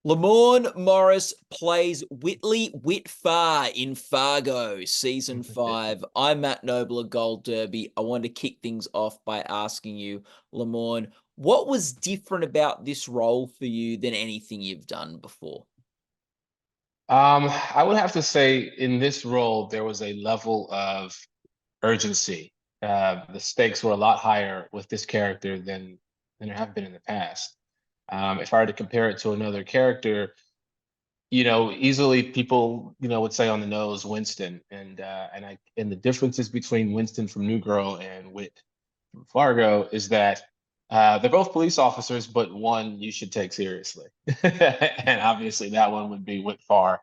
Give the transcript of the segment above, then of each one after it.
Lamorne Morris plays Witt Farr in Fargo, season 5. I'm Matt Noble of Gold Derby. I wanted to kick things off by asking you, Lamorne, what was different about this role for you than anything you've done before? I would have to say in this role, there was a level of urgency. The stakes were a lot higher with this character than there have been in the past. If I were to compare it to another character, easily people, would say on the nose Winston, and the differences between Winston from New Girl and Witt from Fargo is that they're both police officers, but one you should take seriously, and obviously that one would be Witt Farr.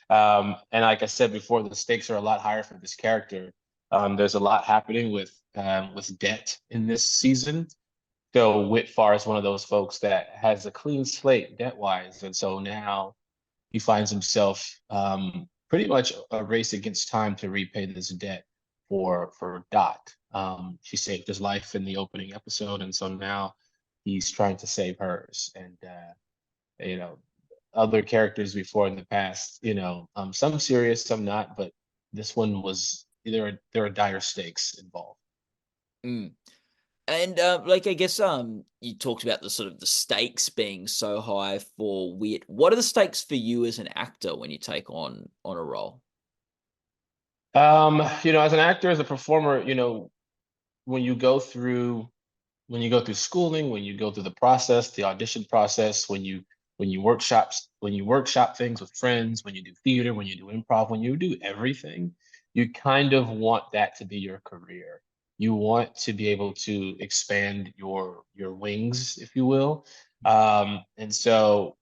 And like I said before, the stakes are a lot higher for this character. There's a lot happening with debt in this season. So Witt Farr is one of those folks that has a clean slate debt wise, and so now he finds himself pretty much a race against time to repay this debt for Dot. She saved his life in the opening episode, and so now he's trying to save hers. And you know, other characters before in the past, some serious, some not, but this one was there are dire stakes involved. Mm. And I guess you talked about the sort of the stakes being so high for Witt. What are the stakes for you as an actor when you take on a role? As an actor, as a performer, when you go through schooling, when you go through the process, the audition process, when you workshop things with friends, when you do theater, when you do improv, when you do everything, you kind of want that to be your career. You want to be able to expand your wings, if you will. And so,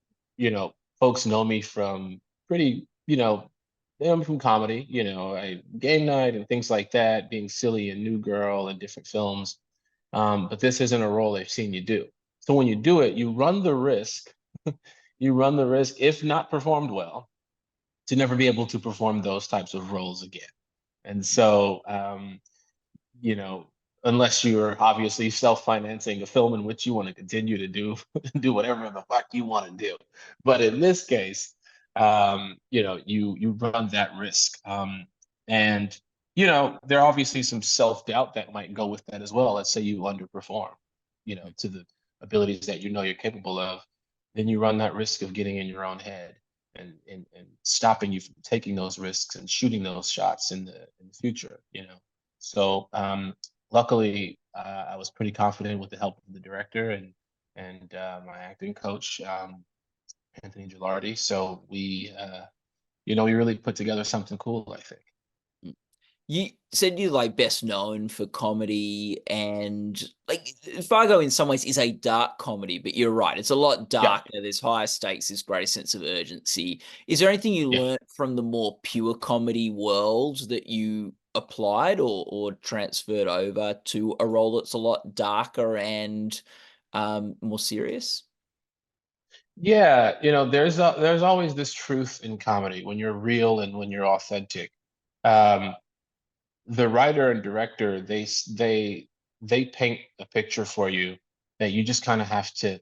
folks know me from pretty, they know me from comedy, game night and things like that, being silly and New Girl and different films. But this isn't a role they've seen you do. So when you do it, you run the risk, if not performed well, to never be able to perform those types of roles again. And so, you know, unless you're obviously self-financing a film in which you want to continue to do whatever the fuck you want to do. But in this case, you run that risk. And there are obviously some self-doubt that might go with that as well. Let's say you underperform, to the abilities that you're capable of, then you run that risk of getting in your own head and stopping you from taking those risks and shooting those shots in the future. So luckily, I was pretty confident with the help of the director and my acting coach, Anthony Gilardi. So we really put together something cool, I think. You said you're like best known for comedy, and like Fargo in some ways is a dark comedy, but you're right, it's a lot Yeah, darker. There's higher stakes, there's greater sense of urgency. Is there anything you yeah. learned from the more pure comedy world that you applied or transferred over to a role that's a lot darker and more serious? Yeah, there's always this truth in comedy when you're real and when you're authentic. Um, the writer and director, they paint a picture for you that you just kind of have to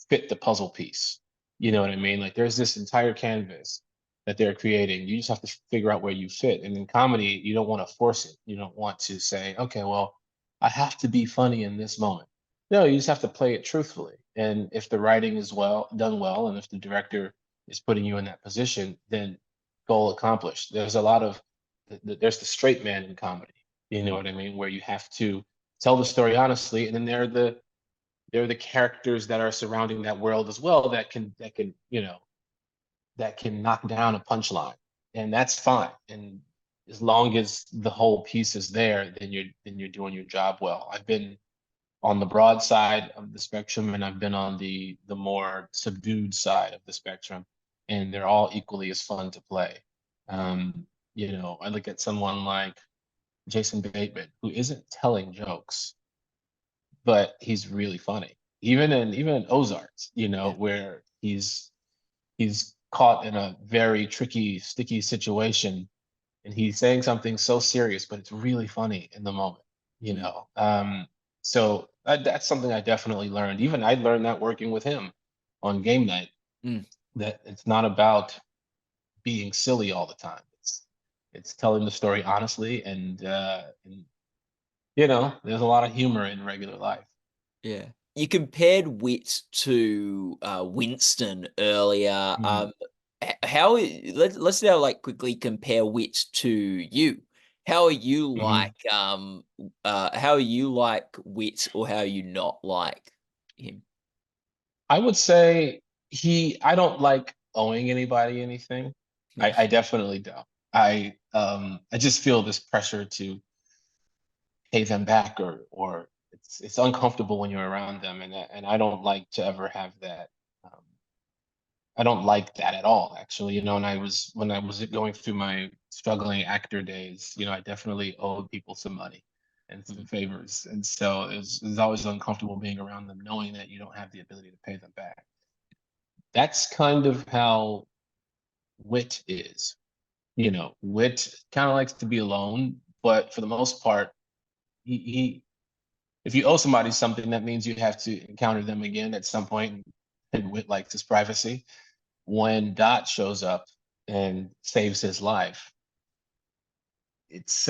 fit the puzzle piece. You know what I mean? Like there's this entire canvas that they're creating. You just have to figure out where you fit. And in comedy, you don't want to force it. You don't want to say, okay, well, I have to be funny in this moment. No, you just have to play it truthfully. And if the writing is done well, and if the director is putting you in that position, then goal accomplished. There's the straight man in comedy. You know what I mean? Where you have to tell the story honestly, and then there are the characters that are surrounding that world as well that can knock down a punchline, and that's fine. And as long as the whole piece is there, then you're doing your job well. I've been on the broad side of the spectrum, and I've been on the more subdued side of the spectrum, and they're all equally as fun to play. I look at someone like Jason Bateman, who isn't telling jokes, but he's really funny. Even in Ozarks, Yeah. where he's caught in a very tricky, sticky situation, and he's saying something so serious, but it's really funny in the moment. You Mm, know, so that's something I definitely learned. Even I learned that working with him on game night. mm. that it's not about being silly all the time. It's telling the story honestly, and there's a lot of humor in regular life. Yeah. You compared Wit to Winston earlier. Mhm. Let's now like quickly compare Wit to you. How are you Mhm. like how are you like Wit, or how are you not like him? I would say I don't like owing anybody anything. Yeah. I definitely don't. I just feel this pressure to pay them back, or it's uncomfortable when you're around them, and I don't like to ever have that. um, I don't like that at all, actually. And when I was going through my struggling actor days, I definitely owed people some money and some favors, and so it was always uncomfortable being around them, knowing that you don't have the ability to pay them back. That's kind of how Wit is. Wit kind of likes to be alone, but for the most part, he if you owe somebody something, that means you have to encounter them again at some point, and Wit likes his privacy. When Dot shows up and saves his life, it's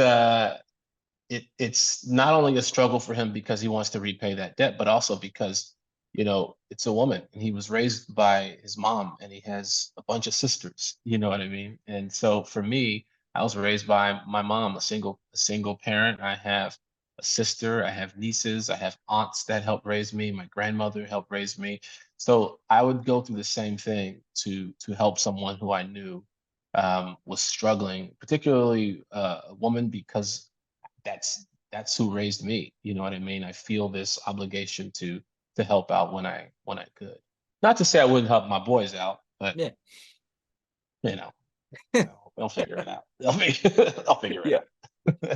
it's not only a struggle for him because he wants to repay that debt, but also because it's a woman, and he was raised by his mom, and he has a bunch of sisters. You know what I mean? And so for me, I was raised by my mom, a single parent. I have a sister, I have nieces, I have aunts that helped raise me. My grandmother helped raise me. So I would go through the same thing to help someone who I knew was struggling, particularly a woman, because that's who raised me. You know what I mean? I feel this obligation to help out when I could. Not to say I wouldn't help my boys out, but Yeah. you know, they'll figure it out. They'll figure it Yeah.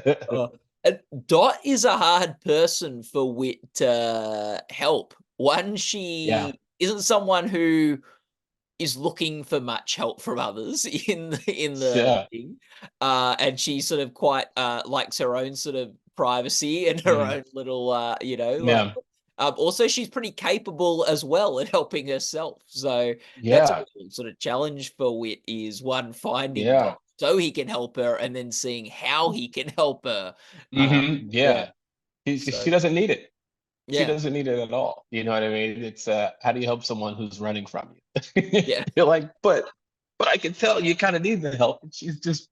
out. Uh, and Dot is a hard person for Wit to help. One, Yeah, she isn't someone who is looking for much help from others in the yeah, thing. And she sort of quite likes her own sort of privacy and her mhm, own little like yeah, also she's pretty capable as well at helping herself. So that's a yeah, real sort of challenge for Wit, is one, finding yeah. Dot so he can help her, and then seeing how he can help her. Yeah. Yeah. She So doesn't need it. She yeah. doesn't need it at all. You know what I mean? It's how do you help someone who's running from you? Yeah. You're like, but I can tell you kind of need the help. And she's just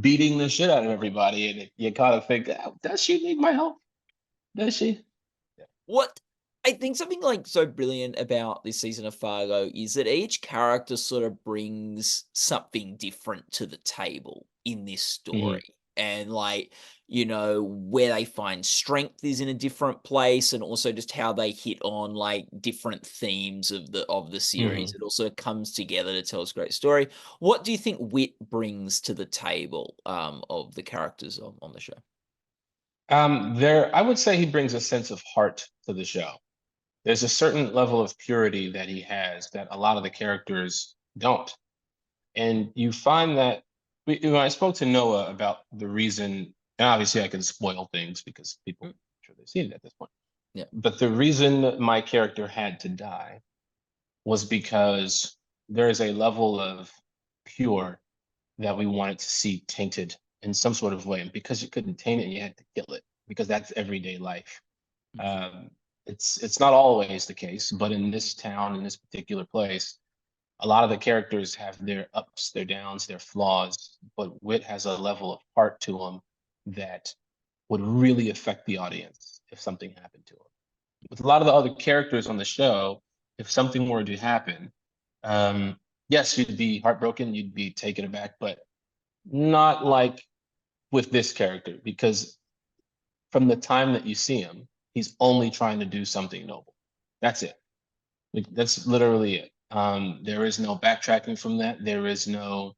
beating the shit out of everybody, and you kind of think, does she need my help? Does she? Yeah. What I think something like so brilliant about this season of Fargo is that each character sort of brings something different to the table in this Mhm, story. And like, where they find strength is in a different place, and also just how they hit on like different themes of the series. mhm. It also comes together to tell us a great story. What do you think Wit brings to the table of the characters on the show? I would say he brings a sense of heart to the show. There's a certain level of purity that he has that a lot of the characters don't. And you find that when I spoke to Noah about the reason, and obviously I can spoil things because people, Mm, I'm sure they've seen it at this point. yeah. But the reason that my character had to die was because there is a level of pure that we wanted to see tainted in some sort of way. And because you couldn't taint it, you had to kill it, because that's everyday life. Mhm. Um, it's not always the case, but in this town, in this particular place, a lot of the characters have their ups, their downs, their flaws, but Wit has a level of heart to him that would really affect the audience if something happened to him. With a lot of the other characters on the show, if something were to happen, um, yes, you'd be heartbroken, you'd be taken aback, but not like with this character, because from the time that you see him, he's only trying to do something noble. That's it. Like, that's literally it. There is no backtracking from that. There is no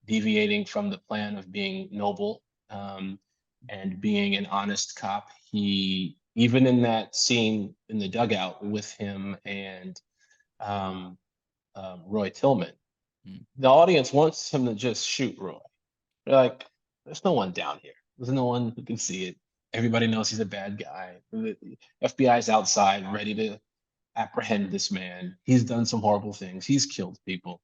deviating from the plan of being noble, and being an honest cop. He, even in that scene in the dugout with him and um, Roy Tillman, Mm. the audience wants him to just shoot Roy. They're like, there's no one down here. There's no one who can see it. Everybody knows he's a bad guy. The FBI's outside, ready to apprehend this man. He's done some horrible things. He's killed people.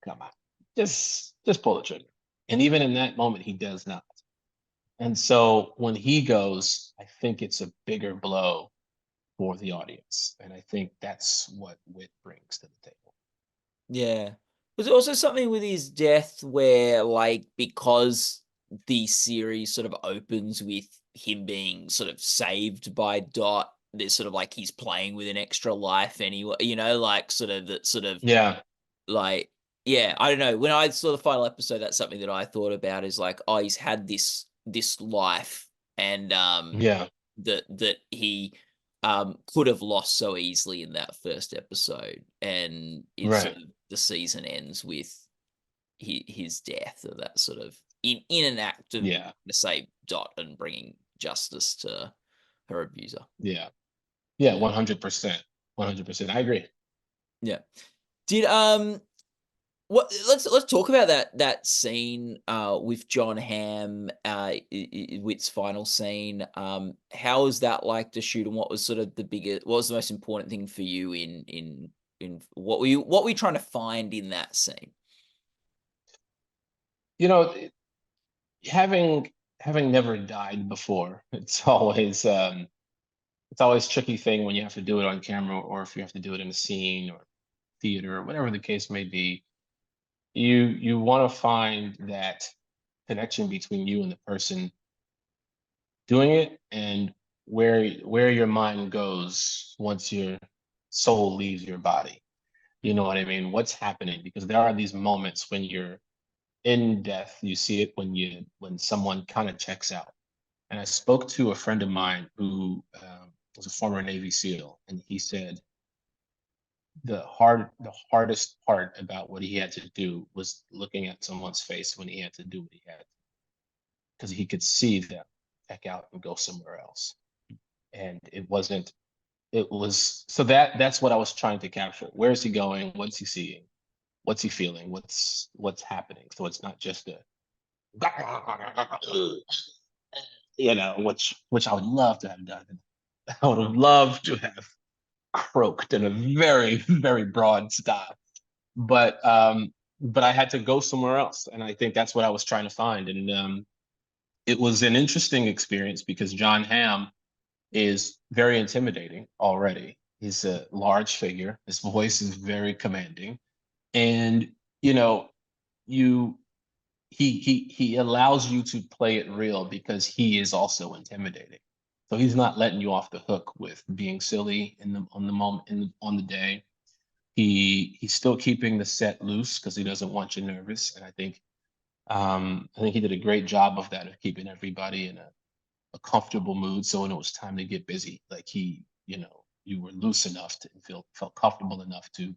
Come on, just pull the trigger. And even in that moment, he does not. And so when he goes, I think it's a bigger blow for the audience. And I think that's what Witt brings to the table. Yeah. Was there also something with his death where, like, because the series sort of opens with him being sort of saved by Dot, there's sort of like he's playing with an extra life anyway, like sort of that sort of Yeah, like, yeah, I don't know. When I saw the final episode, that's something that I thought about is like, oh, he's had this life and yeah, that he could have lost so easily in that first episode, and it's sort right. of the season ends with his death, or that sort of in an act of Yeah, to save Dot and bringing justice to her abuser. yeah, yeah, Yeah, 100%. 100%. I agree. yeah. Did what let's talk about that scene with John Hamm, Witt's final scene. How was that like to shoot, and what was sort of what was the most important thing for you in what were you trying to find in that scene? You know, having having never died before, it's always a tricky thing when you have to do it on camera, or if you have to do it in a scene or theater or whatever the case may be. You want to find that connection between you and the person doing it, and where your mind goes once your soul leaves your body. You know what I mean? What's happening? Because there are these moments when you're in death. You see it when someone kind of checks out. And I spoke to a friend of mine who was a former Navy SEAL, and he said the hardest part about what he had to do was looking at someone's face when he had to do what he had, because he could see them check out and go somewhere else. And it wasn't. It was so that's what I was trying to capture. Where is he going? What's he seeing? What's he feeling? What's happening? So it's not just a which I would love to have done. I would have loved to have croaked in a very, very broad style. But I had to go somewhere else. And I think that's what I was trying to find. And it was an interesting experience because John Hamm is very intimidating already. He's a large figure. His voice is very commanding. And you know, you he allows you to play it real because he is also intimidating. So he's not letting you off the hook with being silly in the on the moment on the day. He's still keeping the set loose because he doesn't want you nervous. And I think he did a great job of that, of keeping everybody in a comfortable mood. So when it was time to get busy, like you were loose enough to felt comfortable enough to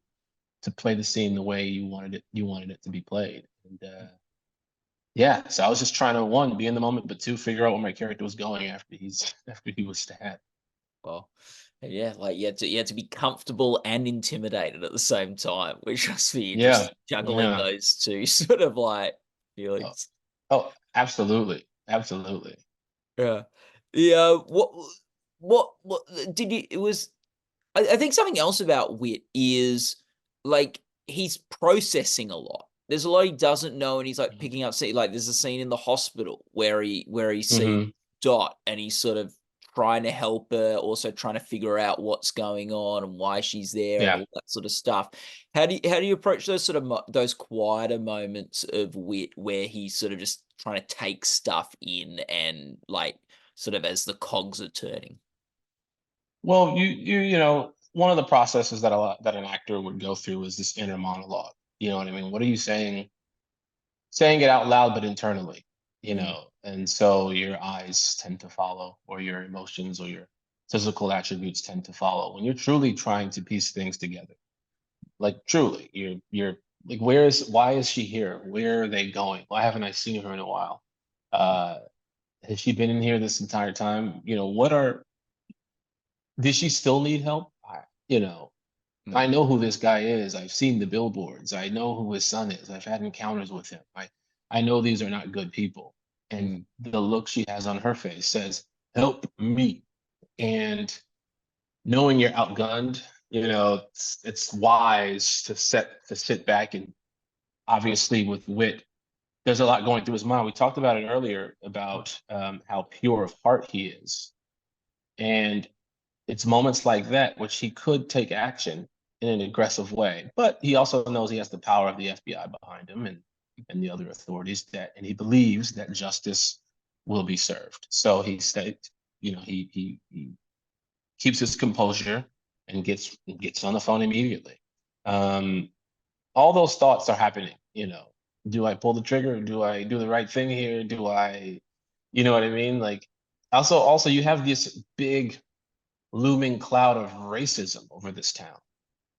play the scene the way you wanted it to be played. And yeah, so I was just trying to, one, be in the moment, but two, figure out where my character was going after he was stabbed. Well, yeah, like you had to be comfortable and intimidated at the same time, which must be Yeah, interesting juggling yeah. those two sort of like Oh, feelings. oh, absolutely, absolutely. Yeah. Yeah. What did you? It was. I think something else about Wit is like he's processing a lot. There's a lot he doesn't know, and he's like Mhm. picking up. See, like there's a scene in the hospital where he sees Mhm. Dot, and he's sort of trying to help her, also trying to figure out what's going on and why she's there and Yeah. all that sort of stuff. How do you approach those sort of those quieter moments of Wit where he's sort of just trying to take stuff in and like sort of as the cogs are turning? Well, one of the processes that an actor would go through is this inner monologue. You know what I mean? What are you saying? Saying it out loud, but internally, Mm, and so your eyes tend to follow, or your emotions or your physical attributes tend to follow when you're truly trying to piece things together. Like truly, you're like, why is she here? Where are they going? Why haven't I seen her in a while? Uh, has she been in here this entire time? Did she still need help? I mm, know who this guy is. I've seen the billboards. I know who his son is. I've had encounters with him. I know these are not good people. And mm, the look she has on her face says, help me. And knowing you're outgunned, it's wise to sit back, and obviously with Witt, there's a lot going through his mind. We talked about it earlier about how pure of heart he is. And it's moments like that which he could take action in an aggressive way, but he also knows he has the power of the FBI behind him, and the other authorities, and he believes that justice will be served. So he said, he keeps his composure and gets on the phone immediately. Um, all those thoughts are happening. Do I pull the trigger? Do I do the right thing here? Do I, you know what I mean? Like, also you have this big looming cloud of racism over this town.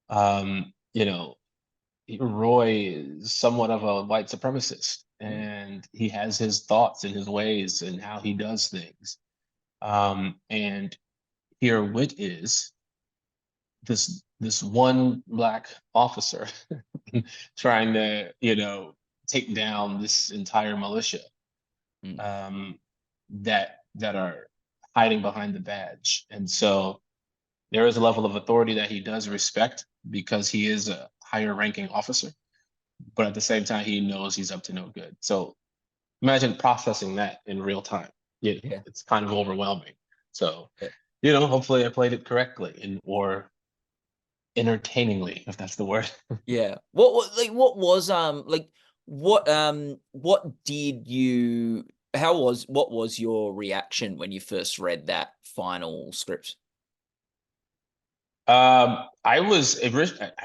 Um, you know, Roy is somewhat of a white supremacist, and he has his thoughts and his ways and how he does things. And here Witt is this one black officer trying to, take down this entire militia, Mm. that are hiding behind the badge. And so there is a level of authority that he does respect because he is a higher ranking officer, but at the same time, he knows he's up to no good. So imagine processing that in real time. Yeah. It's kind of overwhelming. So, Yeah. hopefully I played it correctly or entertainingly, if that's the word. Yeah. What did you what was your reaction when you first read that final script? I'm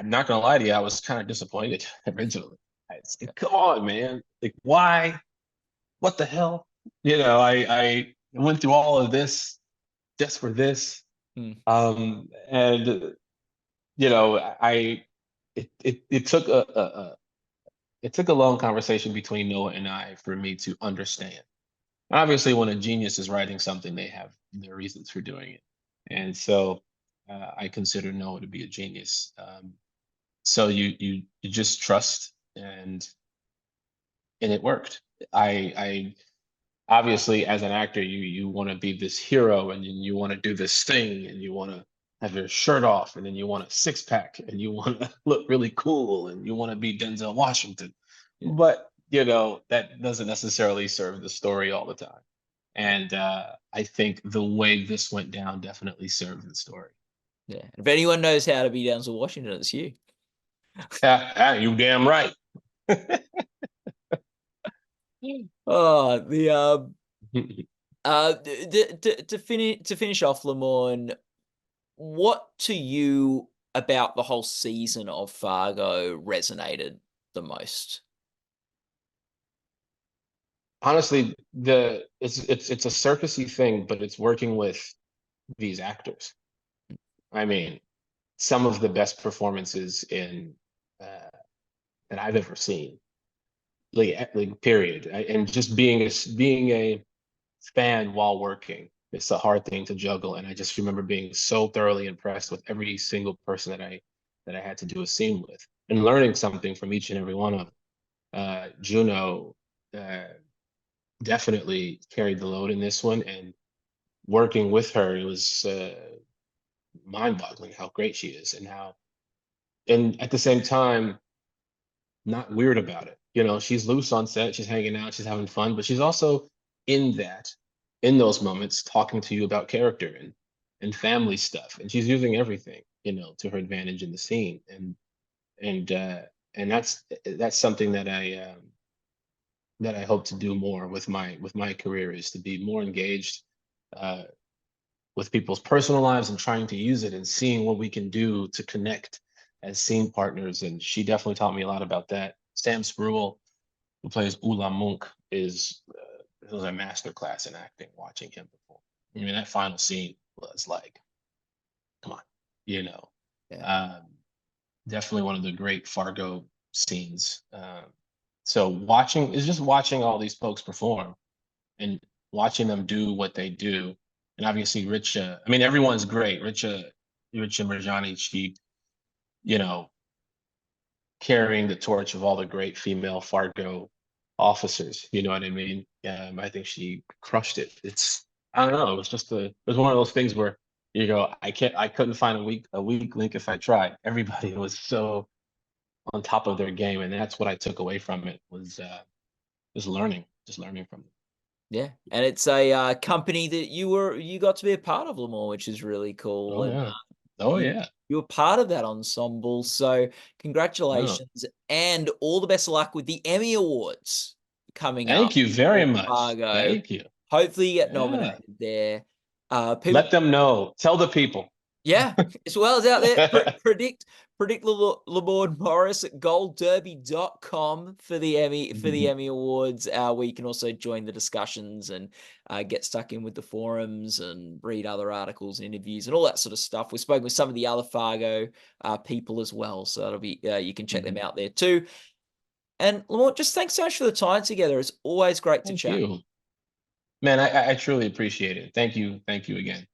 not gonna lie to you, I was kind of disappointed originally. I said, come on, man. Like, why? What the hell? I went through all of this just for this. Mm. And I it took a long conversation between Noah and I for me to understand. Obviously, when a genius is writing something, they have their reasons for doing it, and so I consider Noah to be a genius. So you just trust, and it worked. I obviously, as an actor, you want to be this hero, and you want to do this thing, and you want to have your shirt off, and then you want a six pack, and you want to look really cool, and you want to be Denzel Washington. Yeah. But that doesn't necessarily serve the story all the time. And I think the way this went down definitely served the story. Yeah. If anyone knows how to be Denzel Washington, it's you. You damn right. Oh, to finish off, Lamorne, what to you about the whole season of Fargo resonated the most? Honestly, it's a circusy thing, but it's working with these actors. I mean, some of the best performances in that I've ever seen. Like period. And just being a fan while working, it's a hard thing to juggle. And I just remember being so thoroughly impressed with every single person that I had to do a scene with, and learning something from each and every one of them. Juno definitely carried the load in this one, and working with her, it was mind-boggling how great she is, and at the same time, not weird about it. She's loose on set, she's hanging out, she's having fun, but she's also in in those moments, talking to you about character and family stuff, and she's using everything, to her advantage in the scene, and that's something that I hope to do more with my career, is to be more engaged uh, with people's personal lives and trying to use it and seeing what we can do to connect as scene partners. And she definitely taught me a lot about that. Sam Spruill, who plays Ula Monk, it was a master class in acting. Watching him perform, I mean, that final scene was like, come on, you know. Yeah. Um, Definitely one of the great Fargo scenes. So watching all these folks perform and watching them do what they do. And obviously Richa, I mean, everyone's great. Richa Marjani, she, you know, carrying the torch of all the great female Fargo officers. You know what I mean? I think she crushed it. I don't know. It was one of those things where You go, I couldn't find a weak link if I tried. Everybody was so on top of their game, and that's what I took away from it was just learning from them. Yeah, and it's a, company that you got to be a part of, Lamorne, which is really cool, Oh and, yeah. Oh you yeah. you were part of that ensemble, so Oh, congratulations, and all the best of luck with the Emmy Awards coming up thank you very for much. Fargo. Thank you. Hopefully, you get Yeah. nominated there. People Let them know. Tell the people. Yeah, as well as out there, predict Lamorne Morris at goldderby.com for the Emmy Awards, where you can also join the discussions and get stuck in with the forums and read other articles, interviews, and all that sort of stuff. We've spoken with some of the other Fargo people as well, so that'll be you can check them out there too. And Lamorne, just thanks so much for the time together. It's always great to Thank chat. you. Man, I truly appreciate it. Thank you. Thank you again.